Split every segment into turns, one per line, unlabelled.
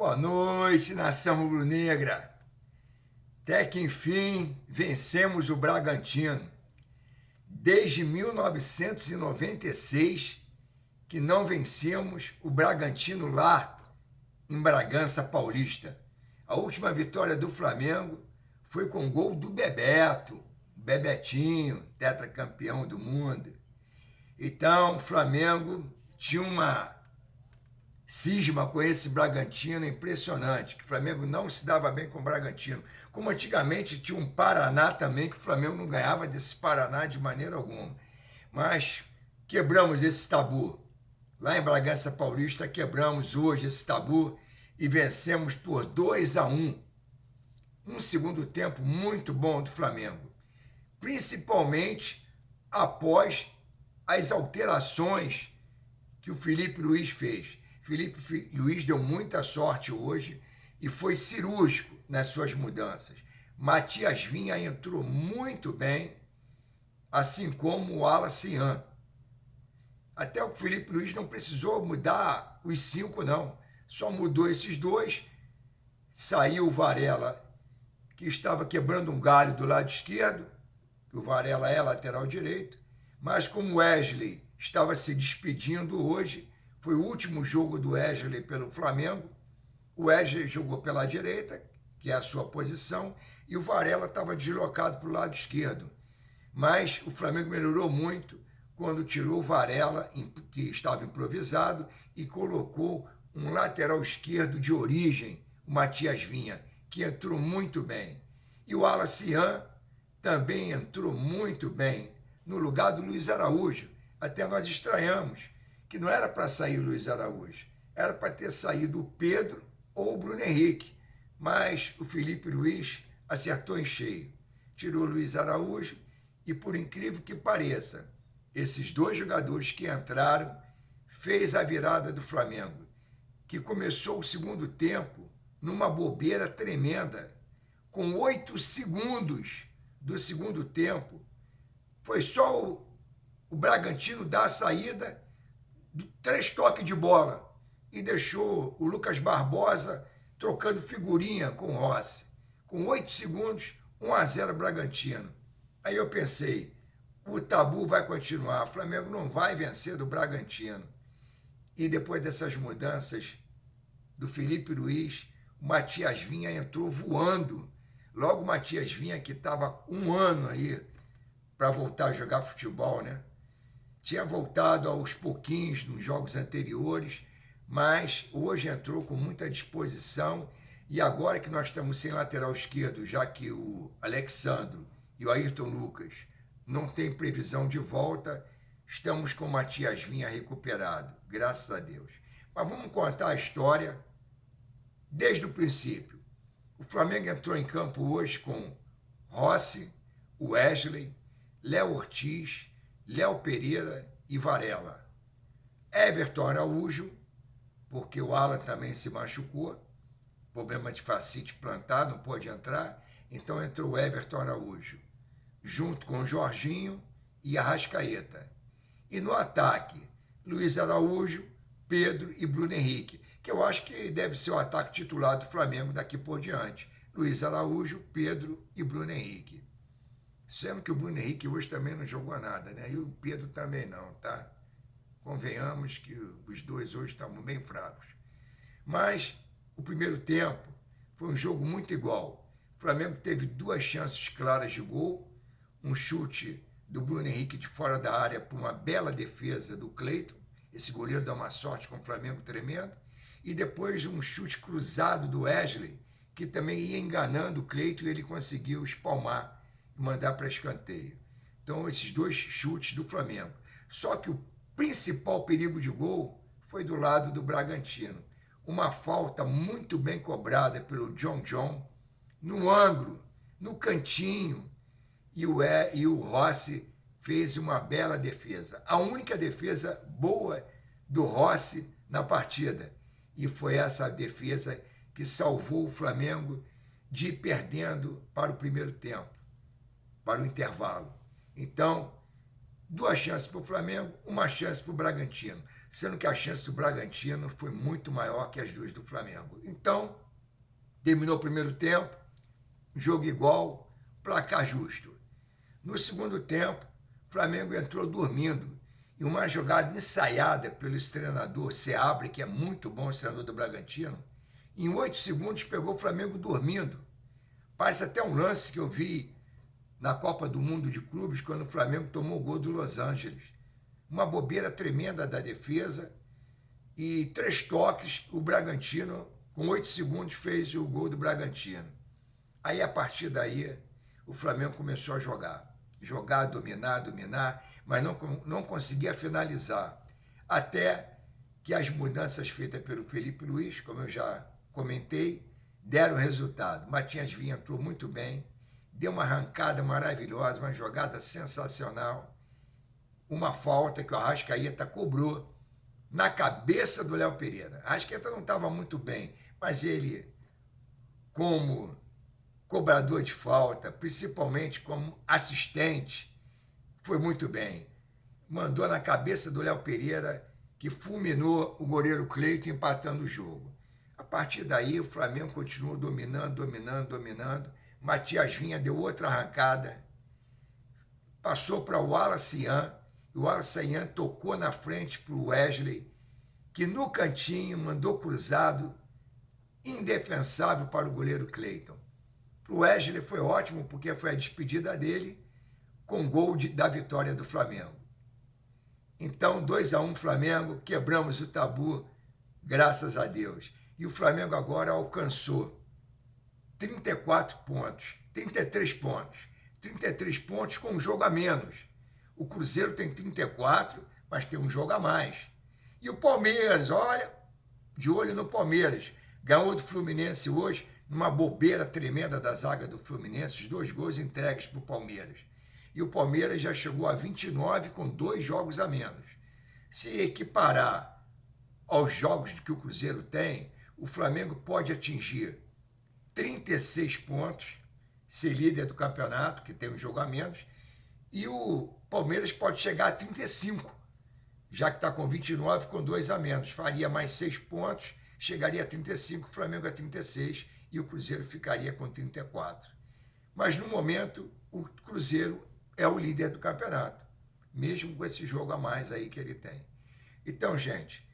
Boa noite, nação rubro-negra. Até que enfim vencemos o Bragantino. Desde 1996 que não vencemos o Bragantino lá em Bragança Paulista. A última vitória do Flamengo foi com gol do Bebeto, Bebetinho, tetracampeão do mundo. Então, o Flamengo tinha uma cisma com esse Bragantino impressionante, que o Flamengo não se dava bem com o Bragantino. Como antigamente tinha um Paraná também, que o Flamengo não ganhava desse Paraná de maneira alguma. Mas quebramos esse tabu. Lá em Bragança Paulista, quebramos hoje esse tabu e vencemos por 2-1. Um segundo tempo muito bom do Flamengo, principalmente após as alterações que o Felipe Luiz fez. Felipe Luiz deu muita sorte hoje e foi cirúrgico nas suas mudanças. Matias Vinha entrou muito bem, assim como o Wallace Ian. Até o Felipe Luiz não precisou mudar os 5, não. Só mudou esses dois. Saiu o Varela, que estava quebrando um galho do lado esquerdo, que o Varela é lateral direito, mas como o Wesley estava se despedindo hoje, foi o último jogo do Wesley pelo Flamengo, o Wesley jogou pela direita, que é a sua posição, e o Varela estava deslocado para o lado esquerdo. Mas o Flamengo melhorou muito quando tirou o Varela, que estava improvisado, e colocou um lateral esquerdo de origem, o Matias Vinha, que entrou muito bem. E o Wallace Ian também entrou muito bem, no lugar do Luiz Araújo. Até nós estranhamos que não era para sair o Luiz Araújo, era para ter saído o Pedro ou o Bruno Henrique, mas o Felipe Luiz acertou em cheio. Tirou o Luiz Araújo e, por incrível que pareça, esses dois jogadores que entraram fez a virada do Flamengo, que começou o segundo tempo numa bobeira tremenda. Com 8 segundos do segundo tempo, foi só o Bragantino dar a saída, 3 toques de bola, e deixou o Lucas Barbosa trocando figurinha com o Rossi. Com 8 segundos, 1-0 Bragantino. Aí eu pensei, o tabu vai continuar, o Flamengo não vai vencer do Bragantino. E depois dessas mudanças do Felipe Luiz, o Matias Vinha entrou voando. Logo o Matias Vinha, que estava 1 ano aí para voltar a jogar futebol, né? Tinha voltado aos pouquinhos nos jogos anteriores, mas hoje entrou com muita disposição. E agora que nós estamos sem lateral esquerdo, já que o Alexandro e o Ayrton Lucas não têm previsão de volta, estamos com o Matias Vinha recuperado, graças a Deus. Mas vamos contar a história desde o princípio. O Flamengo entrou em campo hoje com Rossi, Wesley, Léo Ortiz, Léo Pereira e Varela. Everton Araújo, porque o Alan também se machucou, problema de fascite plantar, não pôde entrar, então entrou o Everton Araújo, junto com o Jorginho e Arrascaeta. E no ataque, Luiz Araújo, Pedro e Bruno Henrique, que eu acho que deve ser o ataque titular do Flamengo daqui por diante. Luiz Araújo, Pedro e Bruno Henrique. Sendo que o Bruno Henrique hoje também não jogou nada, né? E o Pedro também não, tá? Convenhamos que os dois hoje estavam bem fracos. Mas o primeiro tempo foi um jogo muito igual. O Flamengo teve 2 chances claras de gol, um chute do Bruno Henrique de fora da área por uma bela defesa do Cleiton, esse goleiro dá uma sorte com o Flamengo tremendo, e depois um chute cruzado do Wesley, que também ia enganando o Cleiton e ele conseguiu espalmar e mandar para escanteio. Então, esses 2 chutes do Flamengo. Só que o principal perigo de gol foi do lado do Bragantino. Uma falta muito bem cobrada pelo John, no ângulo, no cantinho, e o Rossi fez uma bela defesa. A única defesa boa do Rossi na partida. E foi essa defesa que salvou o Flamengo de ir perdendo para o primeiro tempo, para o intervalo. Então, 2 chances para o Flamengo, 1 chance para o Bragantino. sendo que a chance do Bragantino foi muito maior que as duas do Flamengo. Então, terminou o primeiro tempo, jogo igual, placar justo. No segundo tempo, o Flamengo entrou dormindo e uma jogada ensaiada pelo treinador Seabra, que é muito bom, o treinador do Bragantino, em 8 segundos pegou o Flamengo dormindo. Parece até um lance que eu vi na Copa do Mundo de Clubes, quando o Flamengo tomou o gol do Los Angeles. Uma bobeira tremenda da defesa e 3 toques, o Bragantino, com 8 segundos, fez o gol do Bragantino. Aí, a partir daí, o Flamengo começou a jogar, dominar, mas não conseguia finalizar. Até que as mudanças feitas pelo Felipe Luiz, como eu já comentei, deram resultado. Matias Vinha entrou muito bem, deu uma arrancada maravilhosa, uma jogada sensacional, uma falta que o Arrascaeta cobrou na cabeça do Léo Pereira. A Arrascaeta não estava muito bem, mas ele, como cobrador de falta, principalmente como assistente, foi muito bem. Mandou na cabeça do Léo Pereira, que fulminou o goleiro Cleiton, empatando o jogo. A partir daí, o Flamengo continuou dominando. Matias Vinha deu outra arrancada, passou para o Wallace Ian, e o Wallace Ian tocou na frente para o Wesley, que no cantinho mandou cruzado, indefensável para o goleiro Cleiton. Para o Wesley foi ótimo, porque foi a despedida dele com gol da vitória do Flamengo. Então, 2-1 Flamengo, quebramos o tabu, graças a Deus. E o Flamengo agora alcançou 33 pontos com um jogo a menos. O Cruzeiro tem 34, mas tem um jogo a mais. E o Palmeiras, olha, de olho no Palmeiras, ganhou do Fluminense hoje, numa bobeira tremenda da zaga do Fluminense, os 2 gols entregues para o Palmeiras. E o Palmeiras já chegou a 29 com 2 jogos a menos. Se equiparar aos jogos que o Cruzeiro tem, o Flamengo pode atingir 36 pontos, ser líder do campeonato, que tem um jogo a menos, e o Palmeiras pode chegar a 35, já que está com 29 com 2 a menos. Faria mais 6 pontos, chegaria a 35, o Flamengo a 36 e o Cruzeiro ficaria com 34. Mas no momento, o Cruzeiro é o líder do campeonato, mesmo com esse jogo a mais aí que ele tem. Então, gente,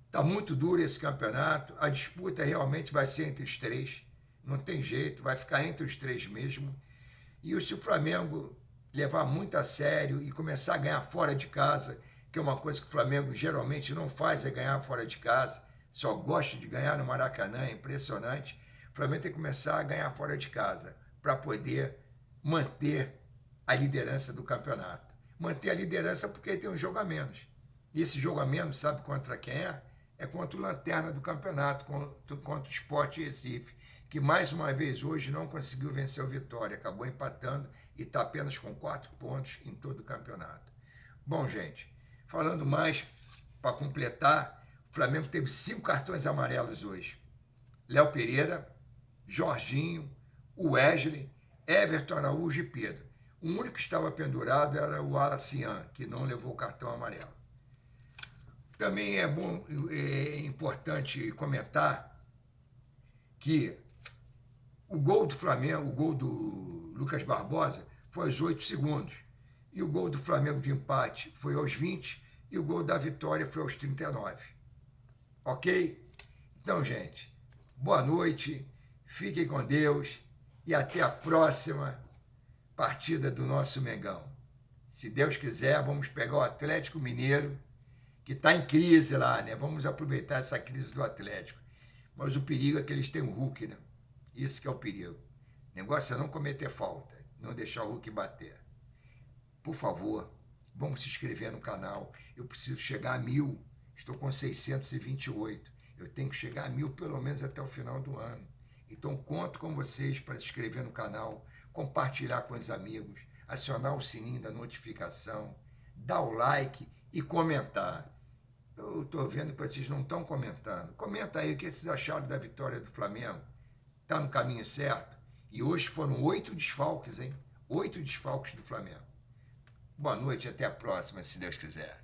está muito duro esse campeonato, a disputa realmente vai ser entre os 3, não tem jeito, vai ficar entre os 3 mesmo. E se o Flamengo levar muito a sério e começar a ganhar fora de casa, que é uma coisa que o Flamengo geralmente não faz, é ganhar fora de casa, só gosta de ganhar no Maracanã, é impressionante. O Flamengo tem que começar a ganhar fora de casa para poder manter a liderança do campeonato. Manter a liderança porque tem um jogo a menos. E esse jogo a menos, sabe contra quem é? É contra o lanterna do campeonato, contra o Sport Recife, que mais uma vez hoje não conseguiu vencer o Vitória, acabou empatando e está apenas com 4 pontos em todo o campeonato. Bom, gente, falando mais, para completar, o Flamengo teve 5 cartões amarelos hoje. Léo Pereira, Jorginho, o Wesley, Everton Araújo e Pedro. O único que estava pendurado era o Wallace Ian, que não levou o cartão amarelo. Também é importante comentar que o gol do Flamengo, o gol do Lucas Barbosa, foi aos 8 segundos. E o gol do Flamengo de empate foi aos 20 e o gol da vitória foi aos 39. Ok? Então, gente, boa noite, fiquem com Deus e até a próxima partida do nosso Mengão. Se Deus quiser, vamos pegar o Atlético Mineiro, que está em crise lá, né? Vamos aproveitar essa crise do Atlético. Mas o perigo é que eles têm o Hulk, né? Isso que é o perigo. O negócio é não cometer falta, não deixar o Hulk bater. Por favor, vamos se inscrever no canal. Eu preciso chegar a 1000. Estou com 628. Eu tenho que chegar a 1000 pelo menos até o final do ano. Então, conto com vocês para se inscrever no canal, compartilhar com os amigos, acionar o sininho da notificação, dar o like e comentar. Eu estou vendo que vocês não estão comentando. Comenta aí o que vocês acharam da vitória do Flamengo. Está no caminho certo? E hoje foram 8 desfalques, hein? 8 desfalques do Flamengo. Boa noite, até a próxima, se Deus quiser.